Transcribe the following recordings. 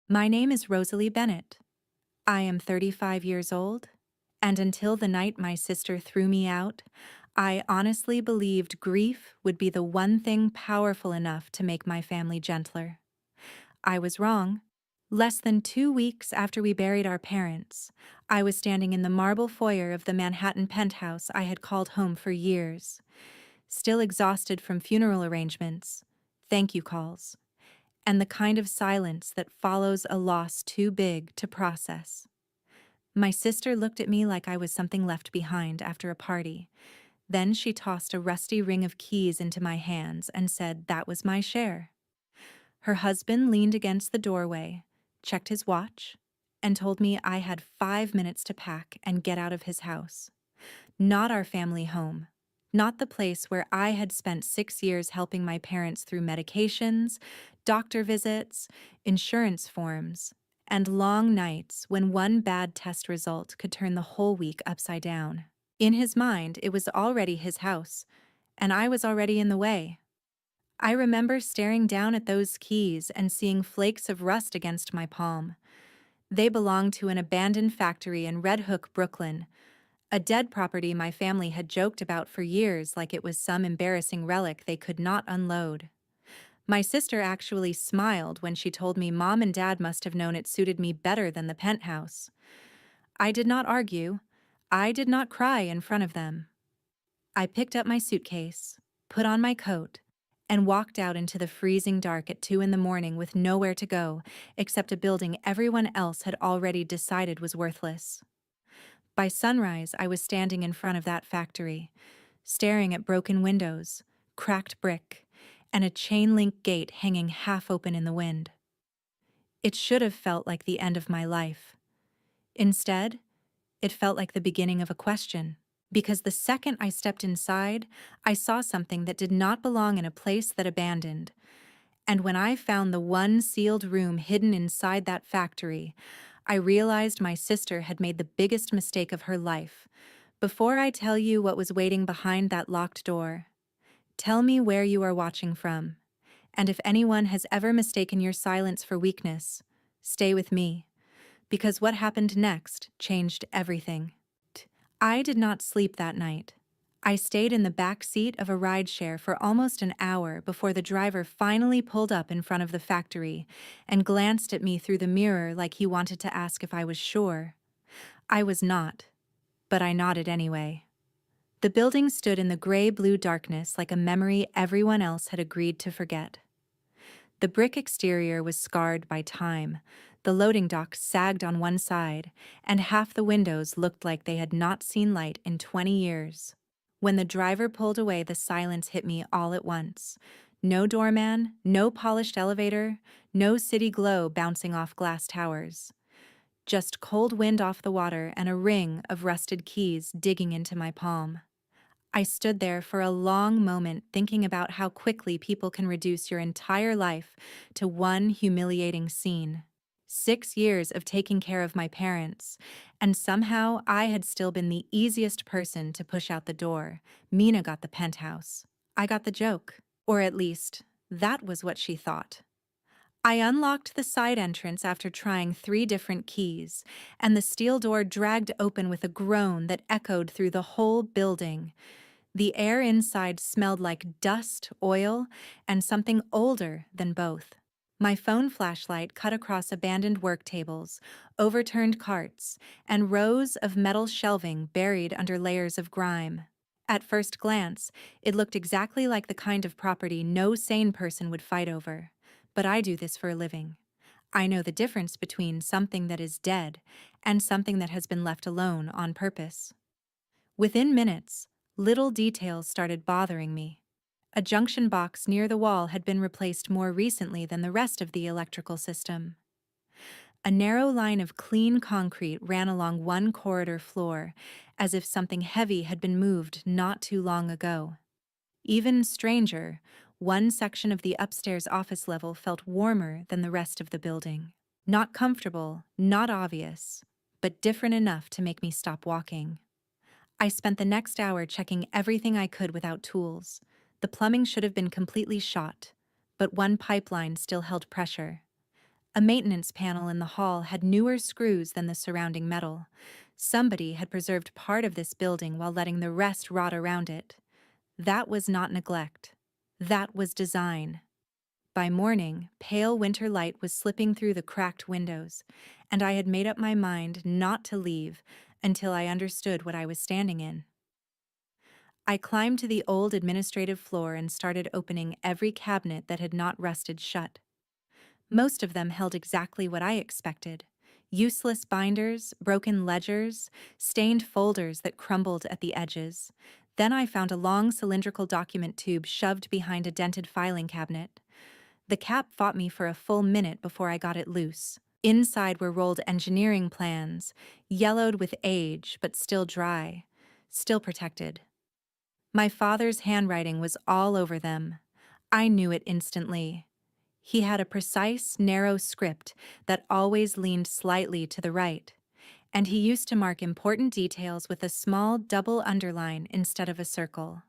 My name is Rosalie Bennett. I am 35 years old, and until the night my sister threw me out, I honestly believed grief would be the one thing powerful enough to make my family gentler. I was wrong. Less than 2 weeks after we buried our parents, I was standing in the marble foyer of the Manhattan penthouse I had called home for years, still exhausted from funeral arrangements, thank you calls, and the kind of silence that follows a loss too big to process. My sister looked at me like I was something left behind after a party. Then she tossed a rusty ring of keys into my hands and said that was my share. Her husband leaned against the doorway, checked his watch, and told me I had 5 minutes to pack and get out of his house. Not our family home. Not the place where I had spent 6 years helping my parents through medications, doctor visits, insurance forms, and long nights when one bad test result could turn the whole week upside down. In his mind, it was already his house, and I was already in the way. I remember staring down at those keys and seeing flakes of rust against my palm. They belonged to an abandoned factory in Red Hook, Brooklyn, a dead property my family had joked about for years like it was some embarrassing relic they could not unload. My sister actually smiled when she told me Mom and Dad must have known it suited me better than the penthouse. I did not argue. I did not cry in front of them. I picked up my suitcase, put on my coat, and walked out into the freezing dark at 2 in the morning with nowhere to go except a building everyone else had already decided was worthless. By sunrise, I was standing in front of that factory, staring at broken windows, cracked brick, and a chain-link gate hanging half open in the wind. It should have felt like the end of my life. Instead, it felt like the beginning of a question, because the second I stepped inside, I saw something that did not belong in a place that abandoned. And when I found the one sealed room hidden inside that factory, I realized my sister had made the biggest mistake of her life. Before I tell you what was waiting behind that locked door, tell me where you are watching from. And if anyone has ever mistaken your silence for weakness, stay with me, because what happened next changed everything. I did not sleep that night. I stayed in the back seat of a rideshare for almost an hour before the driver finally pulled up in front of the factory and glanced at me through the mirror like he wanted to ask if I was sure. I was not, but I nodded anyway. The building stood in the gray-blue darkness like a memory everyone else had agreed to forget. The brick exterior was scarred by time, the loading dock sagged on one side, and half the windows looked like they had not seen light in 20 years. When the driver pulled away, the silence hit me all at once. No doorman, no polished elevator, no city glow bouncing off glass towers. Just cold wind off the water and a ring of rusted keys digging into my palm. I stood there for a long moment thinking about how quickly people can reduce your entire life to one humiliating scene. 6 years of taking care of my parents, and somehow I had still been the easiest person to push out the door. Mina got the penthouse. I got the joke. Or at least, that was what she thought. I unlocked the side entrance after trying 3 different keys, and the steel door dragged open with a groan that echoed through the whole building. The air inside smelled like dust, oil, and something older than both. My phone flashlight cut across abandoned work tables, overturned carts, and rows of metal shelving buried under layers of grime. At first glance, it looked exactly like the kind of property no sane person would fight over. But I do this for a living. I know the difference between something that is dead and something that has been left alone on purpose. Within minutes, little details started bothering me. A junction box near the wall had been replaced more recently than the rest of the electrical system. A narrow line of clean concrete ran along one corridor floor, as if something heavy had been moved not too long ago. Even stranger, one section of the upstairs office level felt warmer than the rest of the building. Not comfortable, not obvious, but different enough to make me stop walking. I spent the next hour checking everything I could without tools. The plumbing should have been completely shot, but one pipeline still held pressure. A maintenance panel in the hall had newer screws than the surrounding metal. Somebody had preserved part of this building while letting the rest rot around it. That was not neglect. That was design. By morning, pale winter light was slipping through the cracked windows, and I had made up my mind not to leave until I understood what I was standing in. I climbed to the old administrative floor and started opening every cabinet that had not rusted shut. Most of them held exactly what I expected: useless binders, broken ledgers, stained folders that crumbled at the edges. Then I found a long cylindrical document tube shoved behind a dented filing cabinet. The cap fought me for a full minute before I got it loose. Inside were rolled engineering plans, yellowed with age but still dry, still protected. My father's handwriting was all over them. I knew it instantly. He had a precise, narrow script that always leaned slightly to the right, and he used to mark important details with a small double underline instead of a circle.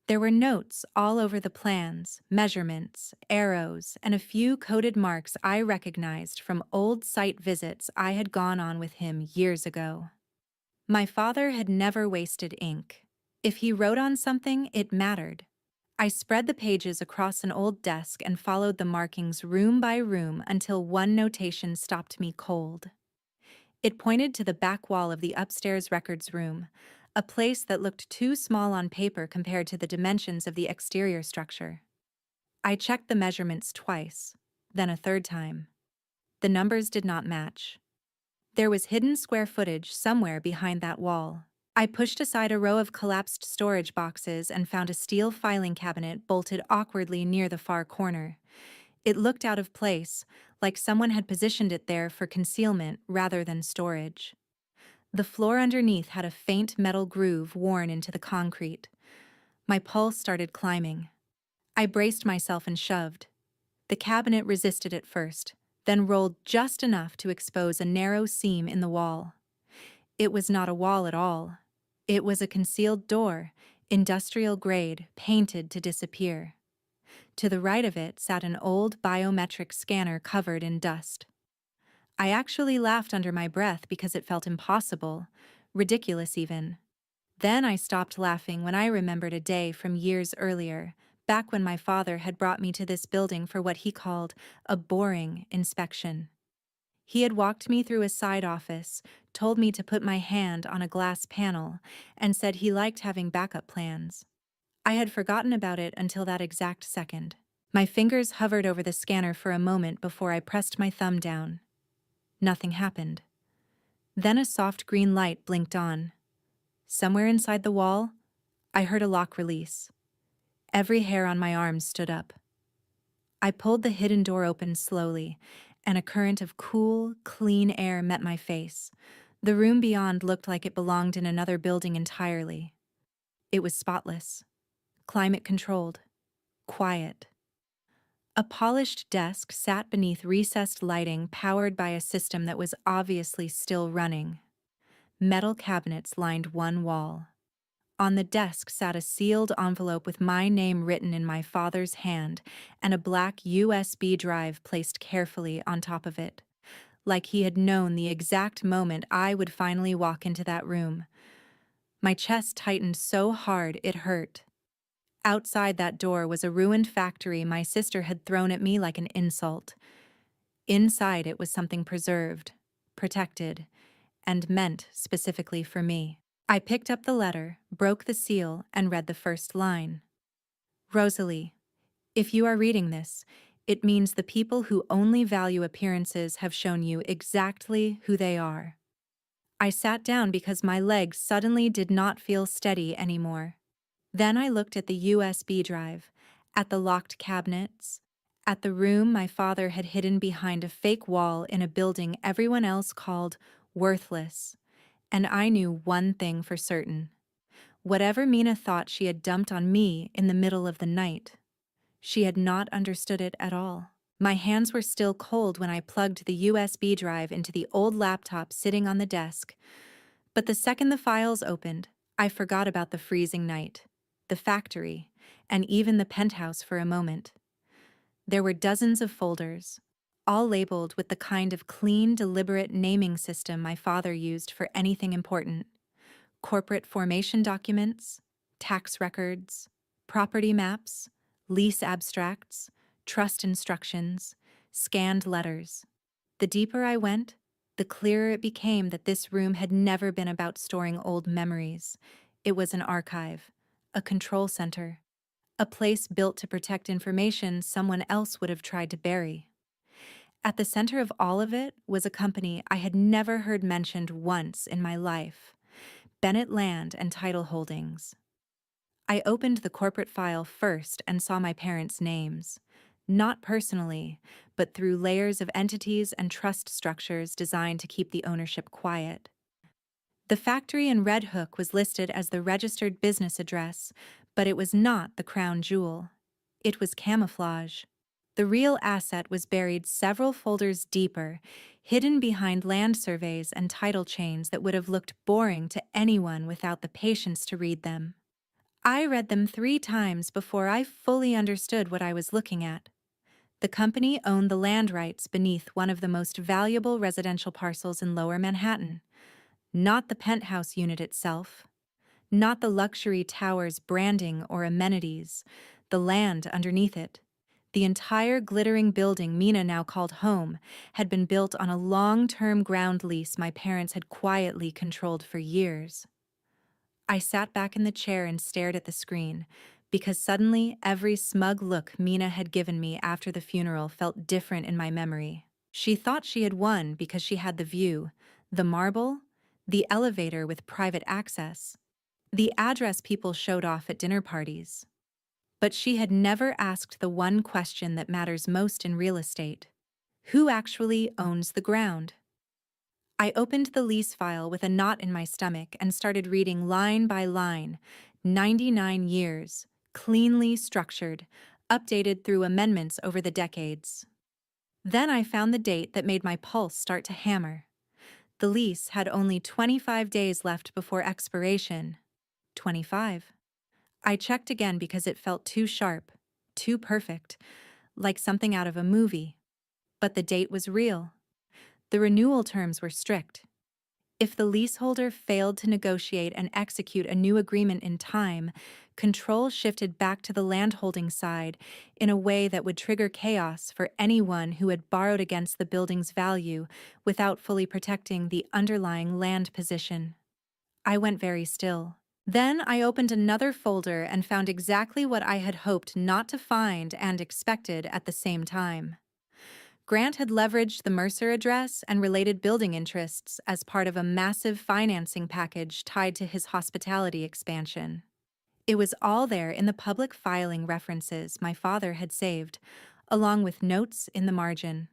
There were notes all over the plans, measurements, arrows, and a few coded marks I recognized from old site visits I had gone on with him years ago. My father had never wasted ink. If he wrote on something, it mattered. I spread the pages across an old desk and followed the markings room by room until one notation stopped me cold. It pointed to the back wall of the upstairs records room, a place that looked too small on paper compared to the dimensions of the exterior structure. I checked the measurements twice, then a third time. The numbers did not match. There was hidden square footage somewhere behind that wall. I pushed aside a row of collapsed storage boxes and found a steel filing cabinet bolted awkwardly near the far corner. It looked out of place, like someone had positioned it there for concealment rather than storage. The floor underneath had a faint metal groove worn into the concrete. My pulse started climbing. I braced myself and shoved. The cabinet resisted at first, then rolled just enough to expose a narrow seam in the wall. It was not a wall at all. It was a concealed door, industrial grade, painted to disappear. To the right of it sat an old biometric scanner covered in dust. I actually laughed under my breath because it felt impossible, ridiculous even. Then I stopped laughing when I remembered a day from years earlier, back when my father had brought me to this building for what he called a boring inspection. He had walked me through a side office, told me to put my hand on a glass panel, and said he liked having backup plans. I had forgotten about it until that exact second. My fingers hovered over the scanner for a moment before I pressed my thumb down. Nothing happened. Then a soft green light blinked on. Somewhere inside the wall, I heard a lock release. Every hair on my arms stood up. I pulled the hidden door open slowly, and a current of cool, clean air met my face. The room beyond looked like it belonged in another building entirely. It was spotless, climate-controlled, quiet. A polished desk sat beneath recessed lighting powered by a system that was obviously still running. Metal cabinets lined one wall. On the desk sat a sealed envelope with my name written in my father's hand and a black USB drive placed carefully on top of it, like he had known the exact moment I would finally walk into that room. My chest tightened so hard it hurt. Outside that door was a ruined factory my sister had thrown at me like an insult. Inside it was something preserved, protected, and meant specifically for me. I picked up the letter, broke the seal, and read the first line. Rosalie, if you are reading this, it means the people who only value appearances have shown you exactly who they are. I sat down because my legs suddenly did not feel steady anymore. Then I looked at the USB drive, at the locked cabinets, at the room my father had hidden behind a fake wall in a building everyone else called worthless. And I knew one thing for certain. Whatever Mina thought she had dumped on me in the middle of the night, she had not understood it at all. My hands were still cold when I plugged the USB drive into the old laptop sitting on the desk. But the second the files opened, I forgot about the freezing night, the factory, and even the penthouse for a moment. There were dozens of folders, all labeled with the kind of clean, deliberate naming system my father used for anything important: corporate formation documents, tax records, property maps, lease abstracts, trust instructions, scanned letters. The deeper I went, the clearer it became that this room had never been about storing old memories. It was an archive, a control center, a place built to protect information someone else would have tried to bury. At the center of all of it was a company I had never heard mentioned once in my life: Bennett Land and Title Holdings. I opened the corporate file first and saw my parents' names, not personally, but through layers of entities and trust structures designed to keep the ownership quiet. The factory in Red Hook was listed as the registered business address, but it was not the crown jewel. It was camouflage. The real asset was buried several folders deeper, hidden behind land surveys and title chains that would have looked boring to anyone without the patience to read them. I read them 3 times before I fully understood what I was looking at. The company owned the land rights beneath one of the most valuable residential parcels in Lower Manhattan. Not the penthouse unit itself, not the luxury tower's branding or amenities, the land underneath it. The entire glittering building Mina now called home had been built on a long-term ground lease my parents had quietly controlled for years. I sat back in the chair and stared at the screen, because suddenly every smug look Mina had given me after the funeral felt different in my memory. She thought she had won because she had the view, the marble, the elevator with private access, the address people showed off at dinner parties. But she had never asked the one question that matters most in real estate: who actually owns the ground? I opened the lease file with a knot in my stomach and started reading line by line: 99 years, cleanly structured, updated through amendments over the decades. Then I found the date that made my pulse start to hammer. The lease had only 25 days left before expiration. 25. I checked again because it felt too sharp, too perfect, like something out of a movie. But the date was real. The renewal terms were strict. If the leaseholder failed to negotiate and execute a new agreement in time, control shifted back to the landholding side in a way that would trigger chaos for anyone who had borrowed against the building's value without fully protecting the underlying land position. I went very still. Then I opened another folder and found exactly what I had hoped not to find and expected at the same time. Grant had leveraged the Mercer address and related building interests as part of a massive financing package tied to his hospitality expansion. It was all there in the public filing references my father had saved, along with notes in the margin.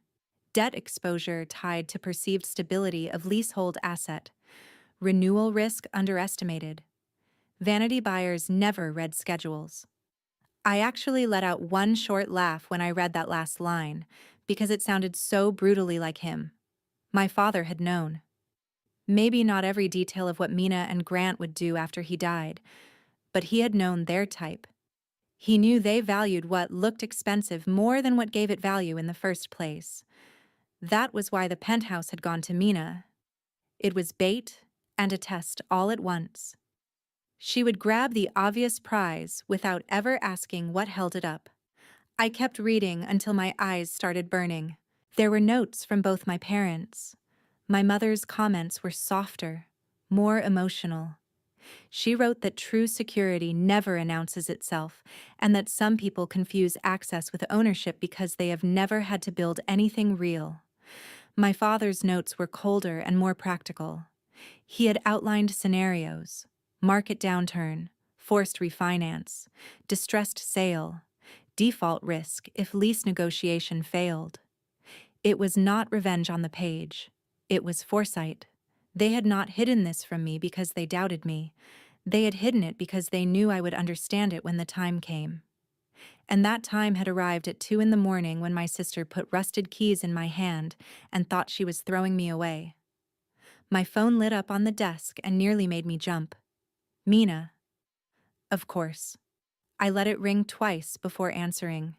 Debt exposure tied to perceived stability of leasehold asset. Renewal risk underestimated. Vanity buyers never read schedules. I actually let out one short laugh when I read that last line, because it sounded so brutally like him. My father had known. Maybe not every detail of what Mina and Grant would do after he died, but he had known their type. He knew they valued what looked expensive more than what gave it value in the first place. That was why the penthouse had gone to Mina. It was bait and a test all at once. She would grab the obvious prize without ever asking what held it up. I kept reading until my eyes started burning. There were notes from both my parents. My mother's comments were softer, more emotional. She wrote that true security never announces itself, and that some people confuse access with ownership because they have never had to build anything real. My father's notes were colder and more practical. He had outlined scenarios: market downturn, forced refinance, distressed sale, default risk if lease negotiation failed. It was not revenge on the page. It was foresight. They had not hidden this from me because they doubted me. They had hidden it because they knew I would understand it when the time came. And that time had arrived at 2 a.m. when my sister put rusted keys in my hand and thought she was throwing me away. My phone lit up on the desk and nearly made me jump. Mina. Of course. I let it ring twice before answering.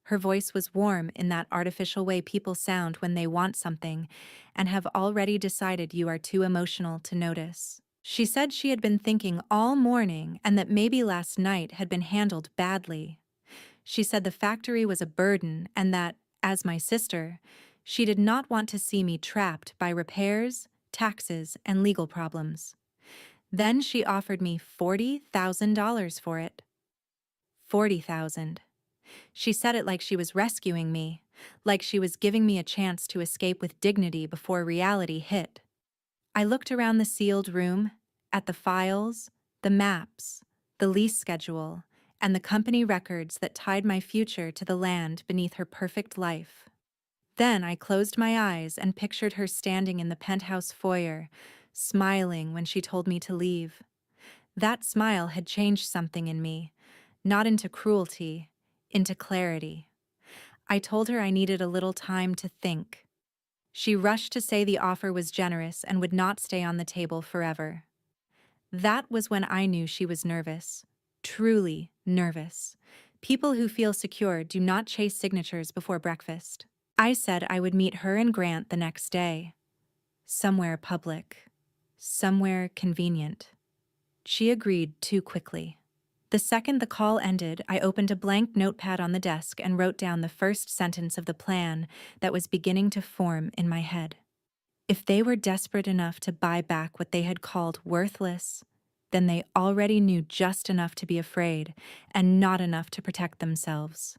Her voice was warm in that artificial way people sound when they want something and have already decided you are too emotional to notice. She said she had been thinking all morning and that maybe last night had been handled badly. She said the factory was a burden and that, as my sister, she did not want to see me trapped by repairs, taxes, and legal problems. Then she offered me $40,000 for it. 40,000. She said it like she was rescuing me, like she was giving me a chance to escape with dignity before reality hit. I looked around the sealed room, at the files, the maps, the lease schedule, and the company records that tied my future to the land beneath her perfect life. Then I closed my eyes and pictured her standing in the penthouse foyer, smiling when she told me to leave. That smile had changed something in me, not into cruelty, into clarity. I told her I needed a little time to think. She rushed to say the offer was generous and would not stay on the table forever. That was when I knew she was nervous, truly nervous. People who feel secure do not chase signatures before breakfast. I said I would meet her and Grant the next day. Somewhere public. Somewhere convenient. She agreed too quickly. The second the call ended, I opened a blank notepad on the desk and wrote down the first sentence of the plan that was beginning to form in my head. If they were desperate enough to buy back what they had called worthless, then they already knew just enough to be afraid and not enough to protect themselves.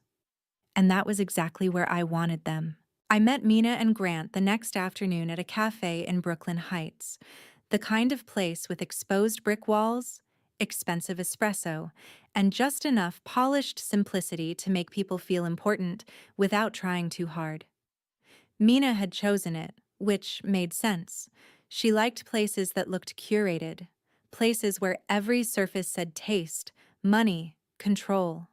And that was exactly where I wanted them. I met Mina and Grant the next afternoon at a cafe in Brooklyn Heights, the kind of place with exposed brick walls, expensive espresso, and just enough polished simplicity to make people feel important without trying too hard. Mina had chosen it, which made sense. She liked places that looked curated, places where every surface said taste, money, control.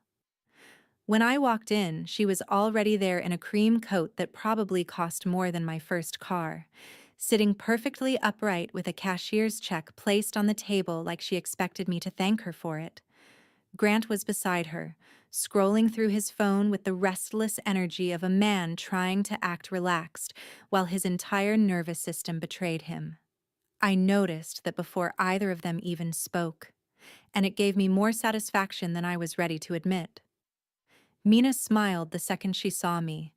When I walked in, she was already there in a cream coat that probably cost more than my first car, sitting perfectly upright with a cashier's check placed on the table like she expected me to thank her for it. Grant was beside her, scrolling through his phone with the restless energy of a man trying to act relaxed while his entire nervous system betrayed him. I noticed that before either of them even spoke, and it gave me more satisfaction than I was ready to admit. Mina smiled the second she saw me,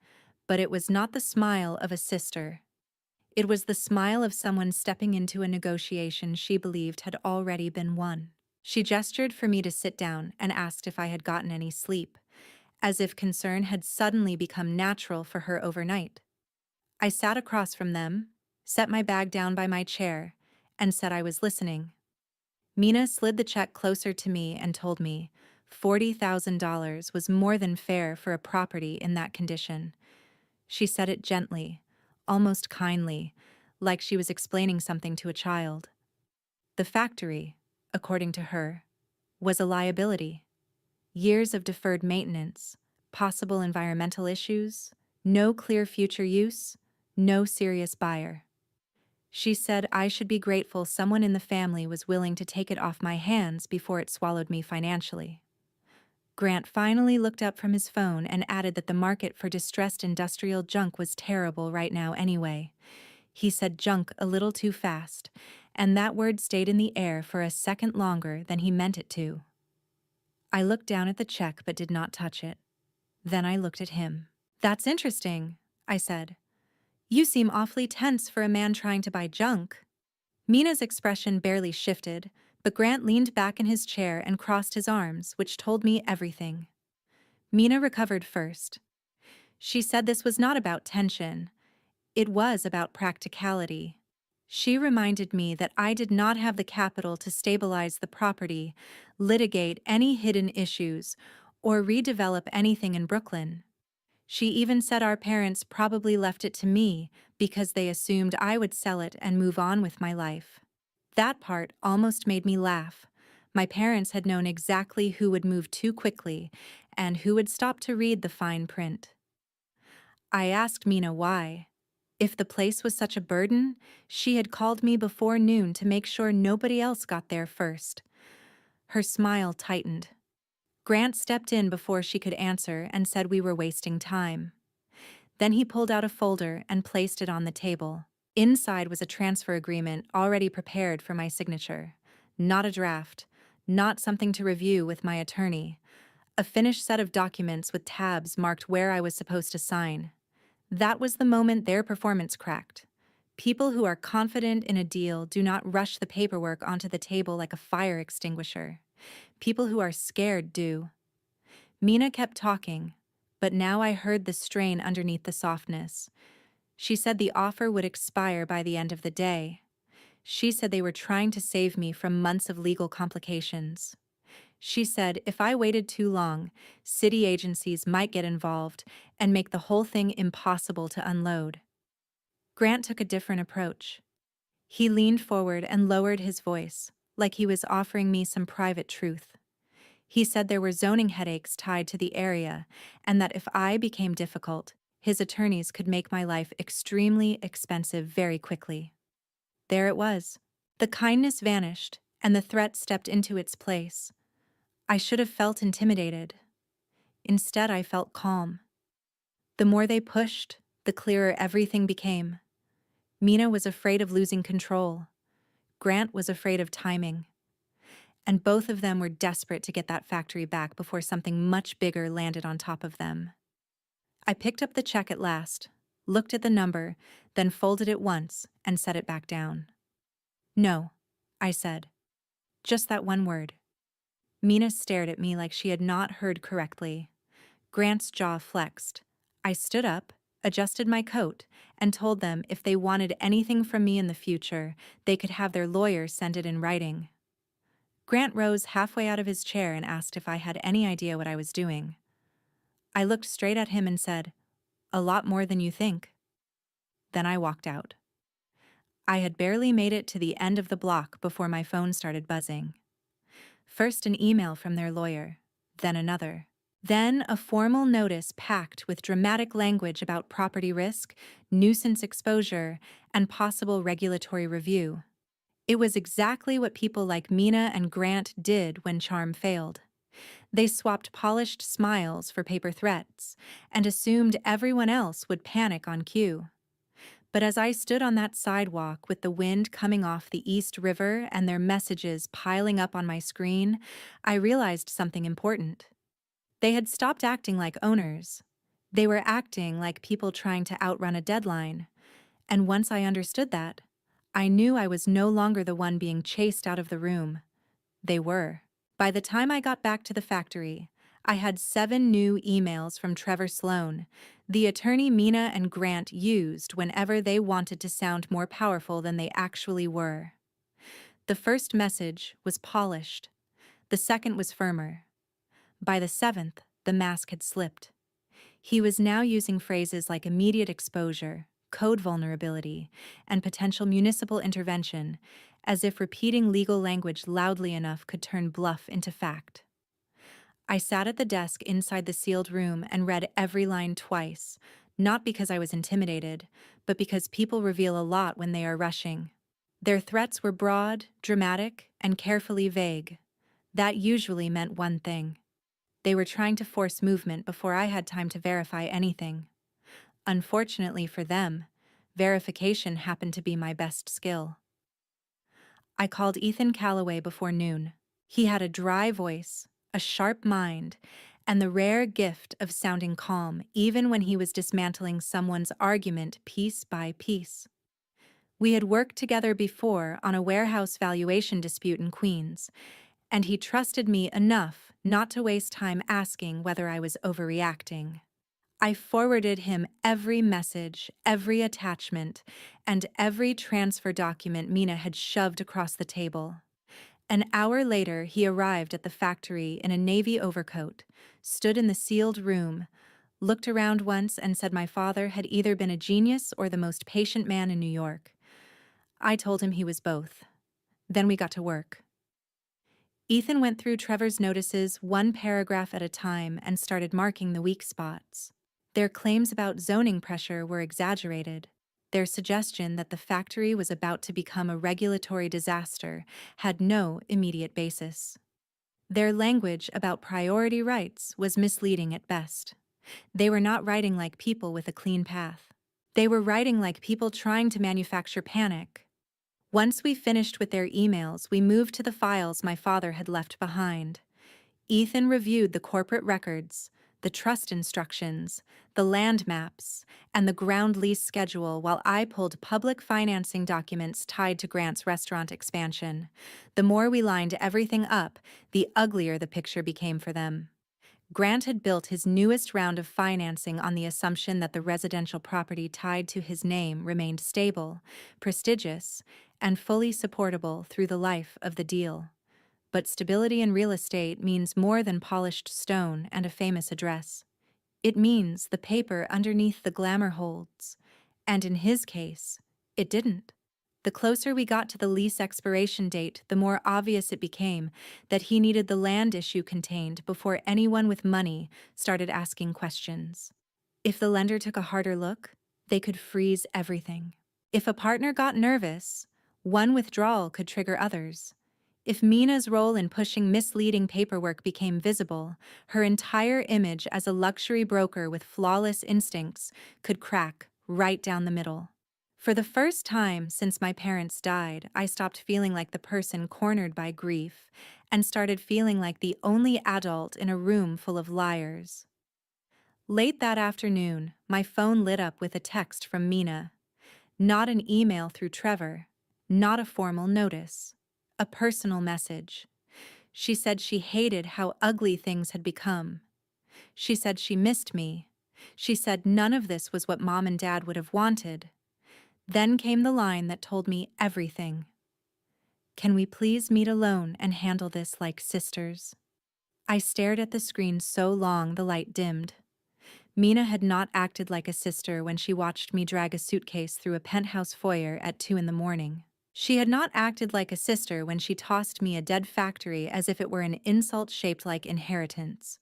but it was not the smile of a sister. It was the smile of someone stepping into a negotiation she believed had already been won. She gestured for me to sit down and asked if I had gotten any sleep, as if concern had suddenly become natural for her overnight. I sat across from them, set my bag down by my chair, and said I was listening. Mina slid the check closer to me and told me $40,000 was more than fair for a property in that condition. She said it gently, almost kindly, like she was explaining something to a child. The factory, according to her, was a liability. Years of deferred maintenance, possible environmental issues, no clear future use, no serious buyer. She said I should be grateful someone in the family was willing to take it off my hands before it swallowed me financially. Grant finally looked up from his phone and added that the market for distressed industrial junk was terrible right now anyway. He said junk a little too fast, and that word stayed in the air for a second longer than he meant it to. I looked down at the check but did not touch it. Then I looked at him. "That's interesting," I said. "You seem awfully tense for a man trying to buy junk." Mina's expression barely shifted, but Grant leaned back in his chair and crossed his arms, which told me everything. Mina recovered first. She said this was not about tension. It was about practicality. She reminded me that I did not have the capital to stabilize the property, litigate any hidden issues, or redevelop anything in Brooklyn. She even said our parents probably left it to me because they assumed I would sell it and move on with my life. That part almost made me laugh. My parents had known exactly who would move too quickly and who would stop to read the fine print. I asked Mina why. If the place was such a burden, she had called me before noon to make sure nobody else got there first. Her smile tightened. Grant stepped in before she could answer and said we were wasting time. Then he pulled out a folder and placed it on the table. Inside was a transfer agreement already prepared for my signature. Not a draft, not something to review with my attorney. A finished set of documents with tabs marked where I was supposed to sign. That was the moment their performance cracked. People who are confident in a deal do not rush the paperwork onto the table like a fire extinguisher. People who are scared do. Mina kept talking, but now I heard the strain underneath the softness. She said the offer would expire by the end of the day. She said they were trying to save me from months of legal complications. She said if I waited too long, city agencies might get involved and make the whole thing impossible to unload. Grant took a different approach. He leaned forward and lowered his voice, like he was offering me some private truth. He said there were zoning headaches tied to the area, and that if I became difficult, his attorneys could make my life extremely expensive very quickly. There it was. The kindness vanished, and the threat stepped into its place. I should have felt intimidated. Instead, I felt calm. The more they pushed, the clearer everything became. Mina was afraid of losing control. Grant was afraid of timing. And both of them were desperate to get that factory back before something much bigger landed on top of them. I picked up the check at last, looked at the number, then folded it once and set it back down. No, I said. Just that one word. Mina stared at me like she had not heard correctly. Grant's jaw flexed. I stood up, adjusted my coat, and told them if they wanted anything from me in the future, they could have their lawyer send it in writing. Grant rose halfway out of his chair and asked if I had any idea what I was doing. I looked straight at him and said, "A lot more than you think." Then I walked out. I had barely made it to the end of the block before my phone started buzzing. First an email from their lawyer, then another. Then a formal notice packed with dramatic language about property risk, nuisance exposure, and possible regulatory review. It was exactly what people like Mina and Grant did when charm failed. They swapped polished smiles for paper threats and assumed everyone else would panic on cue. But as I stood on that sidewalk with the wind coming off the East River and their messages piling up on my screen, I realized something important. They had stopped acting like owners. They were acting like people trying to outrun a deadline. And once I understood that, I knew I was no longer the one being chased out of the room. They were. By the time I got back to the factory, I had 7 new emails from Trevor Sloan, the attorney Mina and Grant used whenever they wanted to sound more powerful than they actually were. The first message was polished. The second was firmer. By the 7th, the mask had slipped. He was now using phrases like immediate exposure, code vulnerability, and potential municipal intervention, as if repeating legal language loudly enough could turn bluff into fact. I sat at the desk inside the sealed room and read every line twice, not because I was intimidated, but because people reveal a lot when they are rushing. Their threats were broad, dramatic, and carefully vague. That usually meant one thing. They were trying to force movement before I had time to verify anything. Unfortunately for them, verification happened to be my best skill. I called Ethan Calloway before noon. He had a dry voice, a sharp mind, and the rare gift of sounding calm even when he was dismantling someone's argument piece by piece. We had worked together before on a warehouse valuation dispute in Queens, and he trusted me enough not to waste time asking whether I was overreacting. I forwarded him every message, every attachment, and every transfer document Mina had shoved across the table. An hour later, he arrived at the factory in a navy overcoat, stood in the sealed room, looked around once and said my father had either been a genius or the most patient man in New York. I told him he was both. Then we got to work. Ethan went through Trevor's notices one paragraph at a time and started marking the weak spots. Their claims about zoning pressure were exaggerated. Their suggestion that the factory was about to become a regulatory disaster had no immediate basis. Their language about priority rights was misleading at best. They were not writing like people with a clean path. They were writing like people trying to manufacture panic. Once we finished with their emails, we moved to the files my father had left behind. Ethan reviewed the corporate records, the trust instructions, the land maps, and the ground lease schedule while I pulled public financing documents tied to Grant's restaurant expansion. The more we lined everything up, the uglier the picture became for them. Grant had built his newest round of financing on the assumption that the residential property tied to his name remained stable, prestigious, and fully supportable through the life of the deal. But stability in real estate means more than polished stone and a famous address. It means the paper underneath the glamour holds. And in his case, it didn't. The closer we got to the lease expiration date, the more obvious it became that he needed the land issue contained before anyone with money started asking questions. If the lender took a harder look, they could freeze everything. If a partner got nervous, one withdrawal could trigger others. If Mina's role in pushing misleading paperwork became visible, her entire image as a luxury broker with flawless instincts could crack right down the middle. For the first time since my parents died, I stopped feeling like the person cornered by grief and started feeling like the only adult in a room full of liars. Late that afternoon, my phone lit up with a text from Mina. Not an email through Trevor, not a formal notice. A personal message. She said she hated how ugly things had become. She said she missed me. She said none of this was what Mom and Dad would have wanted. Then came the line that told me everything. Can we please meet alone and handle this like sisters? I stared at the screen so long the light dimmed. Mina had not acted like a sister when she watched me drag a suitcase through a penthouse foyer at 2 a.m. She had not acted like a sister when she tossed me a dead factory as if it were an insult shaped like inheritance.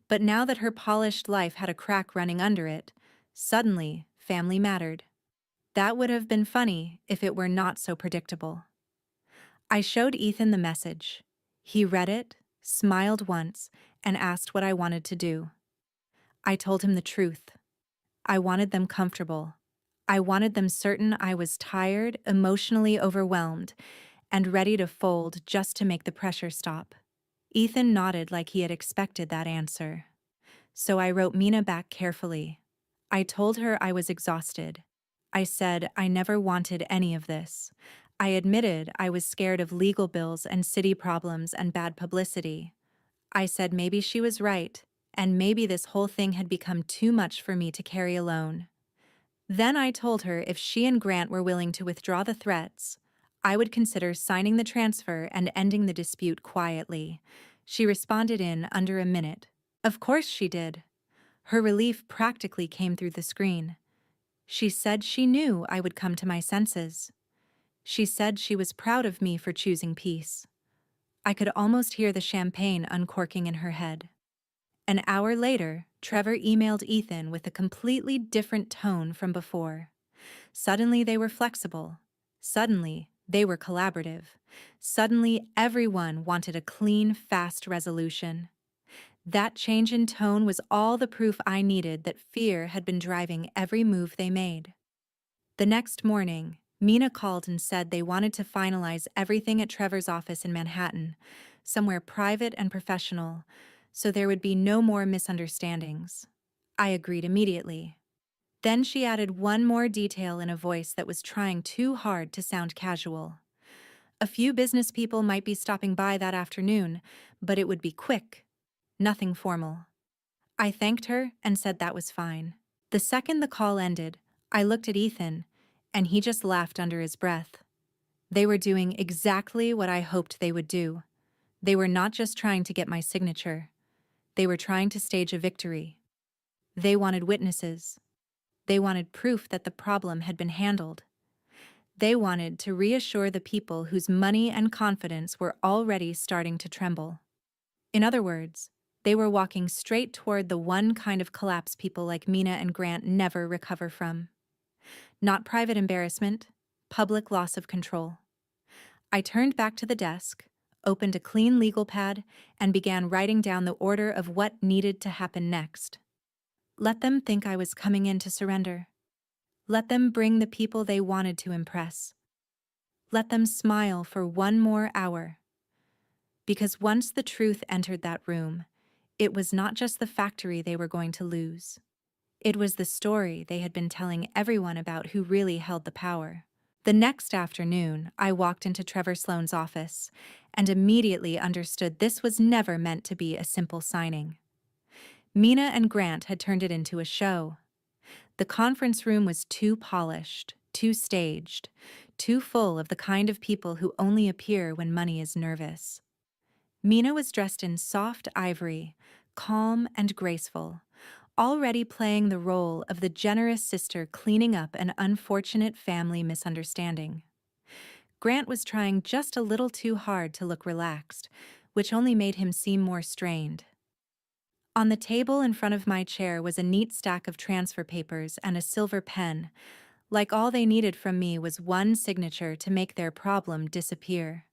But now that her polished life had a crack running under it, suddenly family mattered. That would have been funny if it were not so predictable. I showed Ethan the message. He read it, smiled once, and asked what I wanted to do. I told him the truth. I wanted them comfortable. I wanted them certain I was tired, emotionally overwhelmed, and ready to fold just to make the pressure stop. Ethan nodded like he had expected that answer. So I wrote Mina back carefully. I told her I was exhausted. I said I never wanted any of this. I admitted I was scared of legal bills and city problems and bad publicity. I said maybe she was right, and maybe this whole thing had become too much for me to carry alone. Then I told her if she and Grant were willing to withdraw the threats, I would consider signing the transfer and ending the dispute quietly. She responded in under a minute. Of course she did. Her relief practically came through the screen. She said she knew I would come to my senses. She said she was proud of me for choosing peace. I could almost hear the champagne uncorking in her head. An hour later, Trevor emailed Ethan with a completely different tone from before. Suddenly they were flexible. Suddenly they were collaborative. Suddenly everyone wanted a clean, fast resolution. That change in tone was all the proof I needed that fear had been driving every move they made. The next morning, Mina called and said they wanted to finalize everything at Trevor's office in Manhattan, somewhere private and professional, so there would be no more misunderstandings. I agreed immediately. Then she added one more detail in a voice that was trying too hard to sound casual. A few business people might be stopping by that afternoon, but it would be quick, nothing formal. I thanked her and said that was fine. The second the call ended, I looked at Ethan, and he just laughed under his breath. They were doing exactly what I hoped they would do. They were not just trying to get my signature. They were trying to stage a victory. They wanted witnesses. They wanted proof that the problem had been handled. They wanted to reassure the people whose money and confidence were already starting to tremble. In other words, they were walking straight toward the one kind of collapse people like Mina and Grant never recover from. Not private embarrassment, public loss of control. I turned back to the desk, opened a clean legal pad, and began writing down the order of what needed to happen next. Let them think I was coming in to surrender. Let them bring the people they wanted to impress. Let them smile for one more hour. Because once the truth entered that room, it was not just the factory they were going to lose. It was the story they had been telling everyone about who really held the power. The next afternoon, I walked into Trevor Sloane's office and immediately understood this was never meant to be a simple signing. Mina and Grant had turned it into a show. The conference room was too polished, too staged, too full of the kind of people who only appear when money is nervous. Mina was dressed in soft ivory, calm and graceful, already playing the role of the generous sister cleaning up an unfortunate family misunderstanding. Grant was trying just a little too hard to look relaxed, which only made him seem more strained. On the table in front of my chair was a neat stack of transfer papers and a silver pen, like all they needed from me was one signature to make their problem disappear.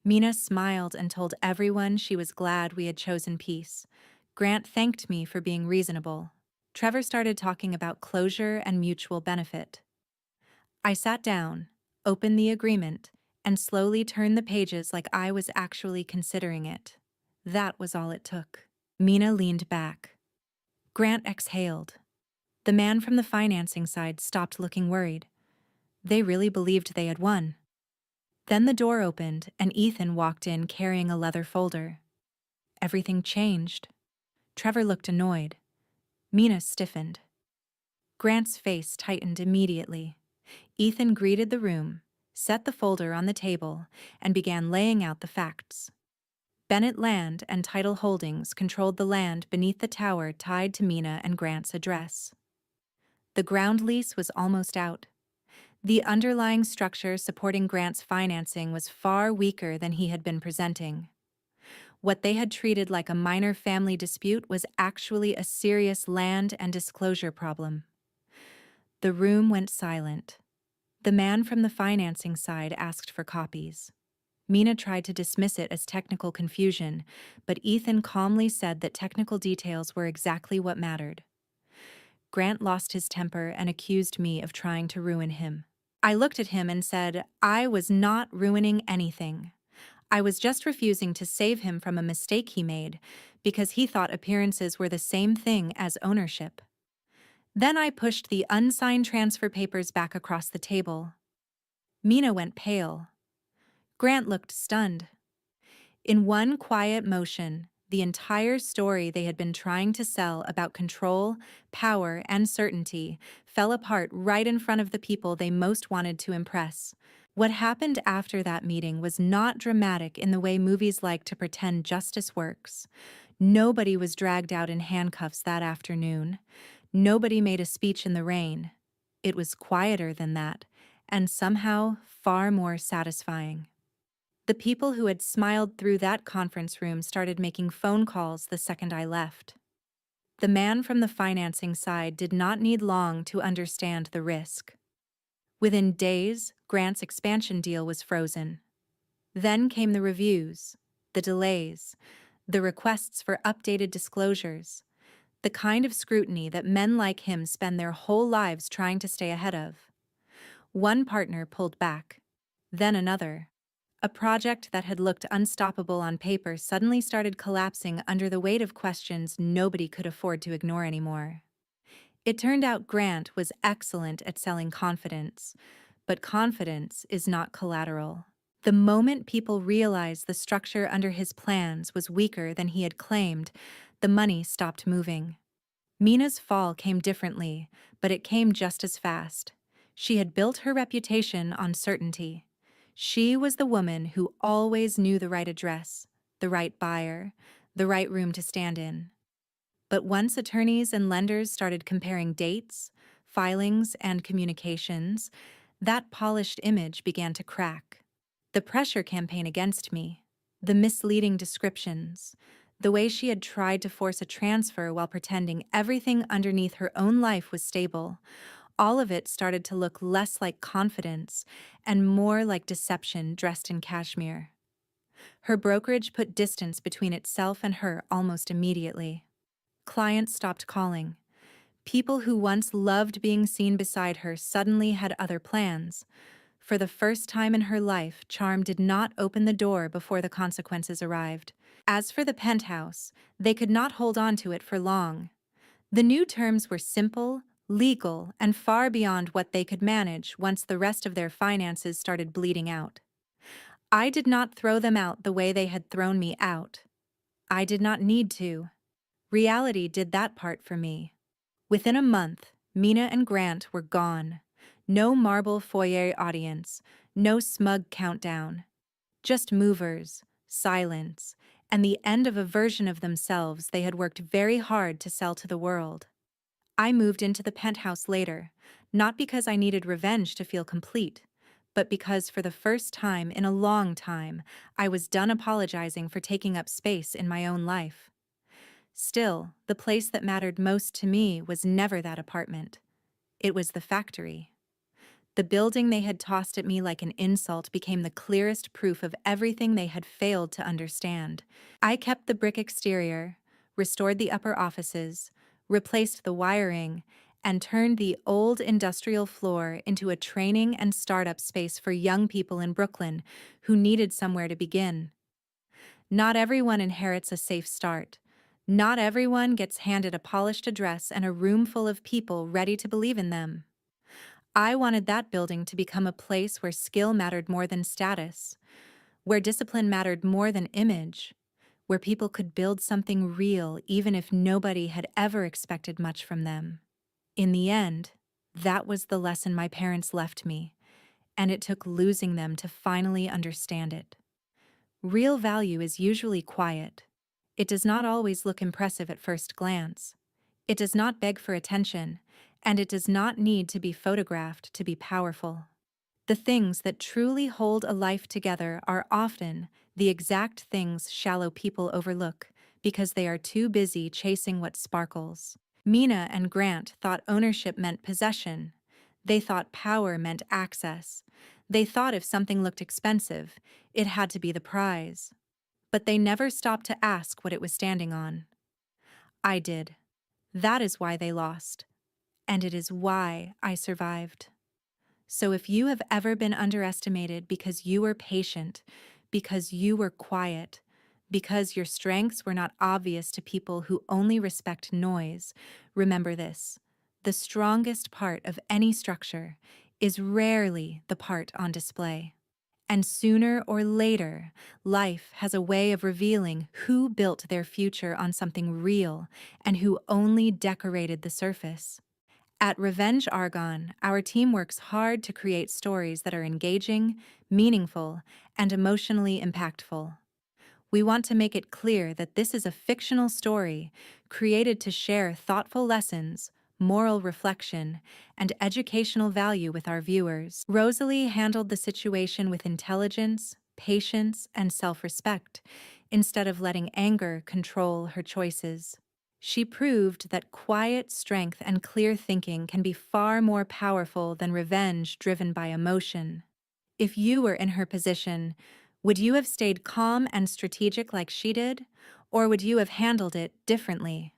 Mina smiled and told everyone she was glad we had chosen peace. Grant thanked me for being reasonable. Trevor started talking about closure and mutual benefit. I sat down, opened the agreement, and slowly turned the pages like I was actually considering it. That was all it took. Mina leaned back. Grant exhaled. The man from the financing side stopped looking worried. They really believed they had won. Then the door opened and Ethan walked in carrying a leather folder. Everything changed. Trevor looked annoyed. Mina stiffened. Grant's face tightened immediately. Ethan greeted the room, set the folder on the table, and began laying out the facts. Bennett Land and Title Holdings controlled the land beneath the tower tied to Mina and Grant's address. The ground lease was almost out. The underlying structure supporting Grant's financing was far weaker than he had been presenting. What they had treated like a minor family dispute was actually a serious land and disclosure problem. The room went silent. The man from the financing side asked for copies. Mina tried to dismiss it as technical confusion, but Ethan calmly said that technical details were exactly what mattered. Grant lost his temper and accused me of trying to ruin him. I looked at him and said, I was not ruining anything. I was just refusing to save him from a mistake he made because he thought appearances were the same thing as ownership. Then I pushed the unsigned transfer papers back across the table. Mina went pale. Grant looked stunned. In one quiet motion, the entire story they had been trying to sell about control, power, and certainty fell apart right in front of the people they most wanted to impress. What happened after that meeting was not dramatic in the way movies like to pretend justice works. Nobody was dragged out in handcuffs that afternoon. Nobody made a speech in the rain. It was quieter than that, and somehow far more satisfying. The people who had smiled through that conference room started making phone calls the second I left. The man from the financing side did not need long to understand the risk. Within days, Grant's expansion deal was frozen. Then came the reviews, the delays, the requests for updated disclosures, the kind of scrutiny that men like him spend their whole lives trying to stay ahead of. One partner pulled back, then another. A project that had looked unstoppable on paper suddenly started collapsing under the weight of questions nobody could afford to ignore anymore. It turned out Grant was excellent at selling confidence, but confidence is not collateral. The moment people realized the structure under his plans was weaker than he had claimed, the money stopped moving. Mina's fall came differently, but it came just as fast. She had built her reputation on certainty. She was the woman who always knew the right address, the right buyer, the right room to stand in. But once attorneys and lenders started comparing dates, filings, and communications, that polished image began to crack. The pressure campaign against me, the misleading descriptions, the way she had tried to force a transfer while pretending everything underneath her own life was stable, all of it started to look less like confidence and more like deception dressed in cashmere. Her brokerage put distance between itself and her almost immediately. Clients stopped calling. People who once loved being seen beside her suddenly had other plans. For the first time in her life, charm did not open the door before the consequences arrived. As for the penthouse, they could not hold on to it for long. The new terms were simple, legal, and far beyond what they could manage once the rest of their finances started bleeding out. I did not throw them out the way they had thrown me out. I did not need to. Reality did that part for me. Within a month, Mina and Grant were gone. No marble foyer audience, no smug countdown. Just movers, silence, and the end of a version of themselves they had worked very hard to sell to the world. I moved into the penthouse later, not because I needed revenge to feel complete, but because for the first time in a long time, I was done apologizing for taking up space in my own life. Still, the place that mattered most to me was never that apartment. It was the factory. The building they had tossed at me like an insult became the clearest proof of everything they had failed to understand. I kept the brick exterior, restored the upper offices, replaced the wiring, and turned the old industrial floor into a training and startup space for young people in Brooklyn who needed somewhere to begin. Not everyone inherits a safe start. Not everyone gets handed a polished address and a room full of people ready to believe in them. I wanted that building to become a place where skill mattered more than status, where discipline mattered more than image, where people could build something real even if nobody had ever expected much from them. In the end, that was the lesson my parents left me, and it took losing them to finally understand it. Real value is usually quiet. It does not always look impressive at first glance. It does not beg for attention, and it does not need to be photographed to be powerful. The things that truly hold a life together are often the exact things shallow people overlook because they are too busy chasing what sparkles. Mina and Grant thought ownership meant possession. They thought power meant access. They thought if something looked expensive, it had to be the prize. But they never stopped to ask what it was standing on. I did. That is why they lost. And it is why I survived. So if you have ever been underestimated because you were patient, because you were quiet, because your strengths were not obvious to people who only respect noise, remember this: the strongest part of any structure is rarely the part on display. And sooner or later, life has a way of revealing who built their future on something real and who only decorated the surface. At Revenge Argon, our team works hard to create stories that are engaging, meaningful, and emotionally impactful. We want to make it clear that this is a fictional story created to share thoughtful lessons, moral reflection, and educational value with our viewers. Rosalie handled the situation with intelligence, patience, and self-respect, instead of letting anger control her choices. She proved that quiet strength and clear thinking can be far more powerful than revenge driven by emotion. If you were in her position, would you have stayed calm and strategic like she did, or would you have handled it differently?